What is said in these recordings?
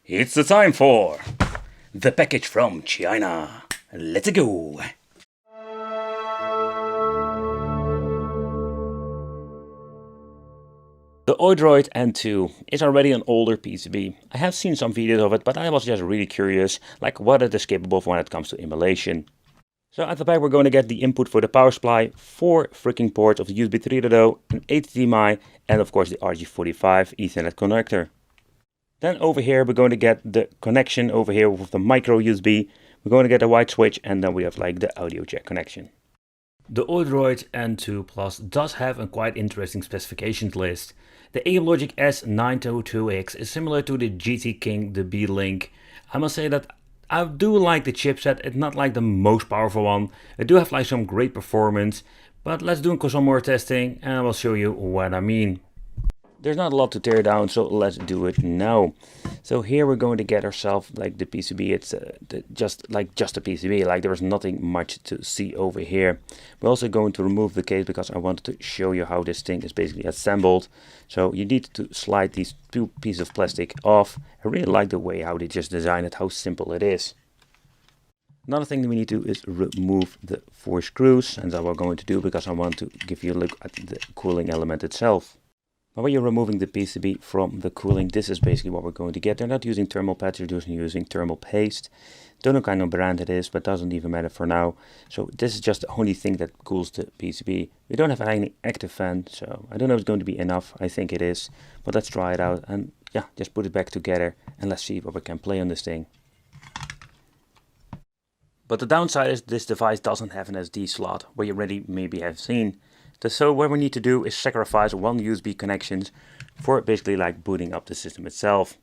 It's the time for the package from China. Let's go! The Odroid N2 is already an older PCB. I have seen some videos of it, but I was just really curious, like what it is capable of when it comes to emulation. So at the back we're going to get the input for the power supply, 4 freaking ports of the USB 3.0, an HDMI, and of course the RJ45 Ethernet connector. Then over here we're going to get the connection over here with the micro USB. We're going to get a white switch, and then we have like the audio jack connection. The Odroid N2 Plus does have a quite interesting specifications list. The Emulation S902X is similar to the GT King, the B-Link. I must say that I do like the chipset. It's not like the most powerful one. It do have like some great performance, but let's do some more testing and I will show you what I mean. There's not a lot to tear down, so let's do it now. So here we're going to get ourselves like the PCB. It's just a PCB, like there is nothing much to see over here. We're also going to remove the case because I wanted to show you how this thing is basically assembled. So you need to slide these 2 pieces of plastic off. I really like the way how they just designed it, how simple it is. Another thing that we need to do is remove the 4 screws, and that's what we're going to do because I want to give you a look at the cooling element itself. Now when you're removing the PCB from the cooling, this is basically what we're going to get. They're not using thermal pads, they're using thermal paste. Don't know what kind of brand it is, but doesn't even matter for now. So this is just the only thing that cools the PCB. We don't have any active fan, so I don't know if it's going to be enough. I think it is, but let's try it out and yeah, just put it back together and let's see what we can play on this thing. But the downside is this device doesn't have an SD slot, where you already maybe have seen. So what we need to do is sacrifice 1 USB connections for basically like booting up the system itself.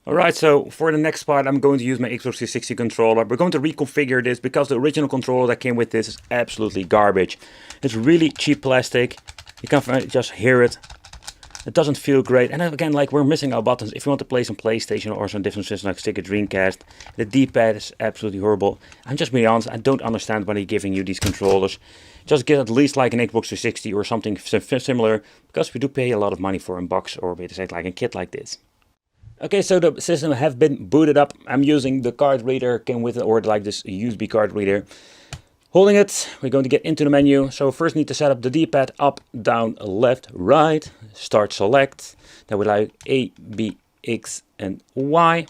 Alright, so for the next part I'm going to use my Xbox 360 controller. We're going to reconfigure this because the original controller that came with this is absolutely garbage. It's really cheap plastic. You can just hear it. It doesn't feel great, and again, like we're missing our buttons. If you want to play some PlayStation or some different systems like stick a Dreamcast, the D-pad is absolutely horrible. I'm just being honest, I don't understand why they're giving you these controllers. Just get at least like an Xbox 360 or something similar, because we do pay a lot of money for a box or basically like a kit like this. Okay, so the system have been booted up. I'm using the card reader came with it, or like this USB card reader. Holding it, we're going to get into the menu. So first need to set up the D-pad, up, down, left, right, start, select. Then we like A, B, X, and Y.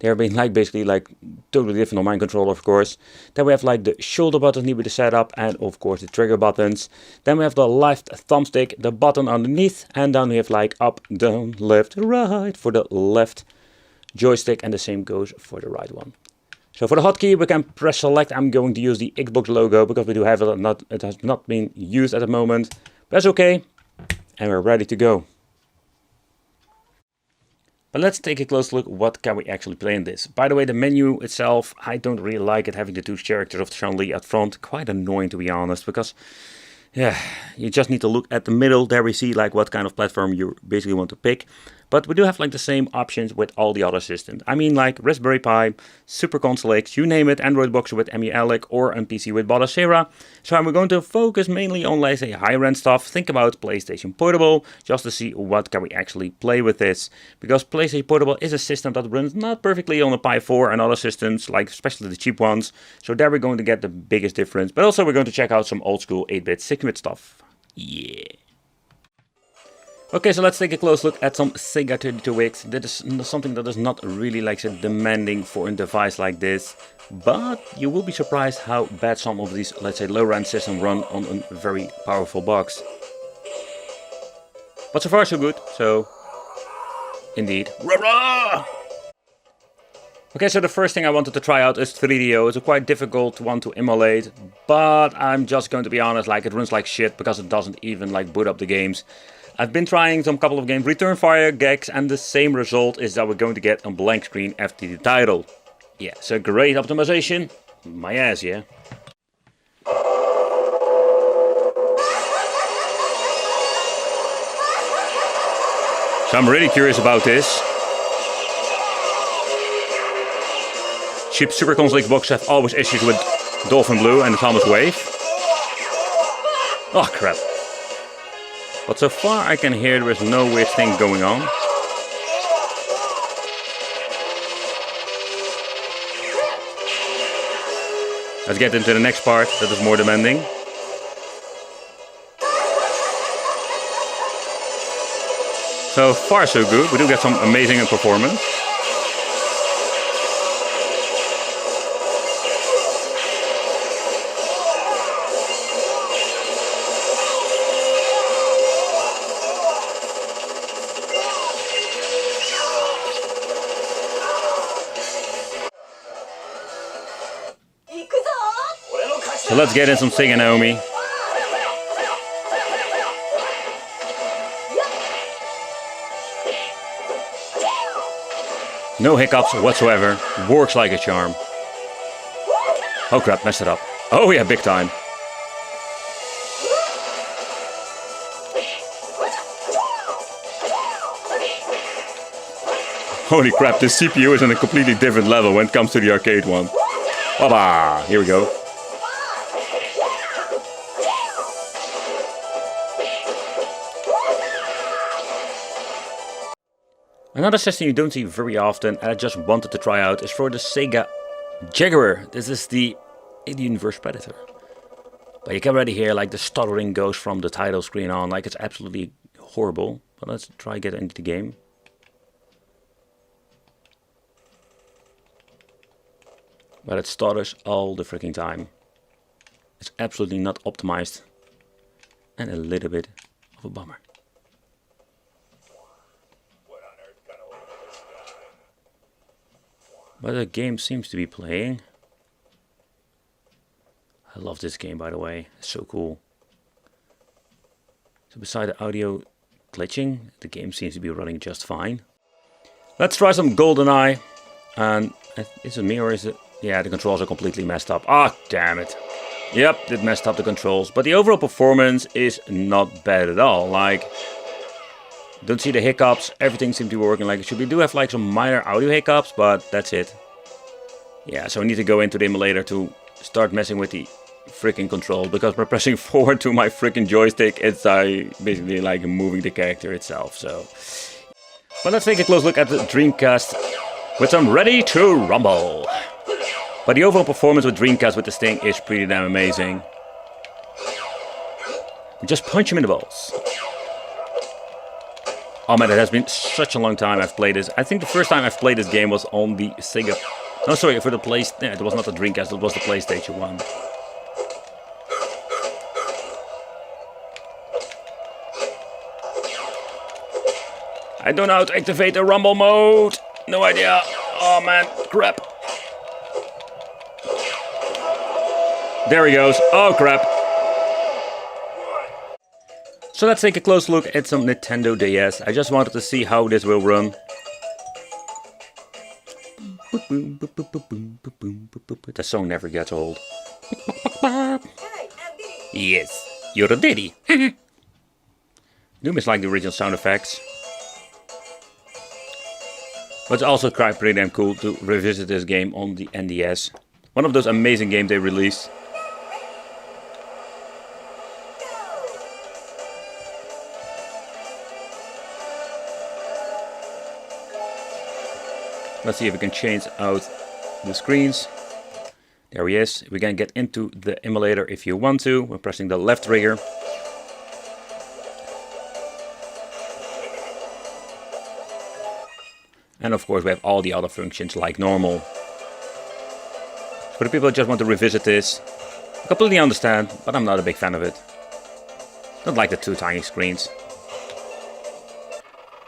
They're being like basically like totally different on my controller, of course. Then we have like the shoulder buttons need to set up, and of course the trigger buttons. Then we have the left thumbstick, the button underneath, and then we have like up, down, left, right for the left joystick, and the same goes for the right one. So for the hotkey we can press select. I'm going to use the Xbox logo because we do have it, it has not been used at the moment. But that's okay, and we're ready to go. But let's take a close look what can we actually play in this. By the way, the menu itself, I don't really like it having the 2 characters of Chun-Li at front. Quite annoying to be honest, because yeah, you just need to look at the middle. There we see like what kind of platform you basically want to pick. But we do have like the same options with all the other systems. I mean like Raspberry Pi, Super Console X, you name it, Android box with Emulation or a PC with Batocera. So we're going to focus mainly on, let's say, higher end stuff. Think about PlayStation Portable, just to see what can we actually play with this. Because PlayStation Portable is a system that runs not perfectly on a Pi 4 and other systems, like especially the cheap ones. So there we're going to get the biggest difference. But also we're going to check out some old school 8-bit 6-bit stuff. Yeah. Okay, so let's take a close look at some Sega 32X. That is something that is not really like so demanding for a device like this. But you will be surprised how bad some of these, let's say, low-end systems run on a very powerful box. But so far so good, so indeed. Rah-rah! Okay, so the first thing I wanted to try out is 3DO. It's a quite difficult one to emulate, but I'm just going to be honest, like it runs like shit because it doesn't even like boot up the games. I've been trying some couple of games, Return Fire, Gex, and the same result is that we're going to get a blank screen after the title. Yeah, so great optimization. My ass, yeah. So I'm really curious about this. Cheap Super Console Xbox have always issues with Dolphin Blue and the Thomas Wave. Oh crap. But so far I can hear there is no weird thing going on. Let's get into the next part that is more demanding. So far so good, we do get some amazing performance. So let's get in some Sega Naomi. No hiccups whatsoever, works like a charm. Oh crap, messed it up. Oh yeah, big time. Holy crap, this CPU is on a completely different level when it comes to the arcade one. Baba, here we go. Another system you don't see very often and I just wanted to try out is for the Sega Jaguar. This is the Alien vs Predator. But you can already hear like the stuttering goes from the title screen on, like it's absolutely horrible. But let's try get into the game. But it stutters all the freaking time. It's absolutely not optimized. And a little bit of a bummer. But the game seems to be playing. I love this game, by the way. It's so cool. So beside the audio glitching, the game seems to be running just fine. Let's try some GoldenEye. And is it me or is it? Yeah, the controls are completely messed up. Ah, damn it. Yep, it messed up the controls. But the overall performance is not bad at all. Like, don't see the hiccups. Everything seems to be working like it should. We do have like some minor audio hiccups, but that's it. Yeah, so I need to go into the emulator to start messing with the freaking controls, because by pressing forward to my freaking joystick, it's basically like moving the character itself. So, but let's take a close look at the Dreamcast with some Ready to Rumble. But the overall performance with Dreamcast with this thing is pretty damn amazing. We just punch him in the balls. Oh man, it has been such a long time I've played this. I think the first time I've played this game was on the Sega... No, sorry, for the PlayStation... Yeah, it was not the Dreamcast, it was the PlayStation 1. I don't know how to activate the rumble mode. No idea. Oh man, crap. There he goes. Oh crap. So let's take a close look at some Nintendo DS. I just wanted to see how this will run. The song never gets old. Yes, you're a daddy. Do miss like the original sound effects. But it's also quite pretty damn cool to revisit this game on the NDS. One of those amazing games they released. Let's see if we can change out the screens. There he is. We can get into the emulator if you want to. We're pressing the left trigger. And of course we have all the other functions like normal. For the people who just want to revisit this, I completely understand, but I'm not a big fan of it. Don't like the two tiny screens.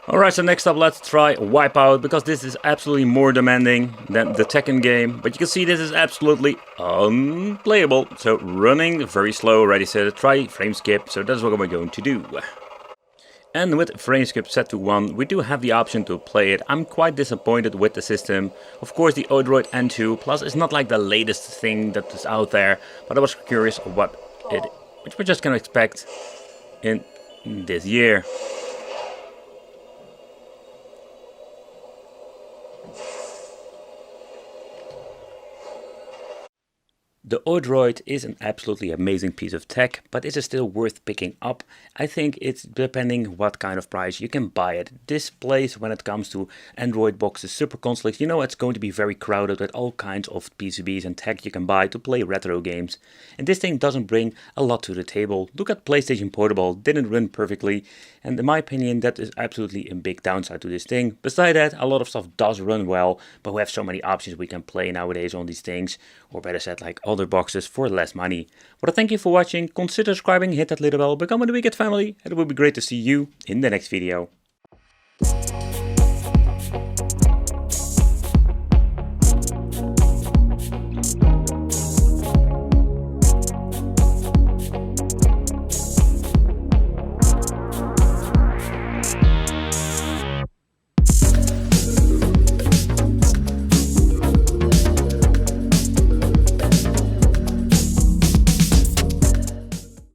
Alright, so next up let's try Wipeout, because this is absolutely more demanding than the Tekken game. But you can see this is absolutely unplayable. So running very slow, ready set, try frame skip, so that's what we're going to do. And with frame skip set to 1, we do have the option to play it. I'm quite disappointed with the system. Of course the Odroid N2 Plus is not like the latest thing that is out there, but I was curious what which we're just gonna expect in this year. The Odroid is an absolutely amazing piece of tech, but is it still worth picking up? I think it's depending what kind of price you can buy it. This place, when it comes to Android boxes, super consoles, you know it's going to be very crowded with all kinds of PCBs and tech you can buy to play retro games. And this thing doesn't bring a lot to the table. Look at PlayStation Portable, didn't run perfectly, and in my opinion that is absolutely a big downside to this thing. Besides that, a lot of stuff does run well, but we have so many options we can play nowadays on these things, or better said, like other boxes for less money. But thank you for watching, consider subscribing, hit that little bell, become a Wicked family, and it would be great to see you in the next video.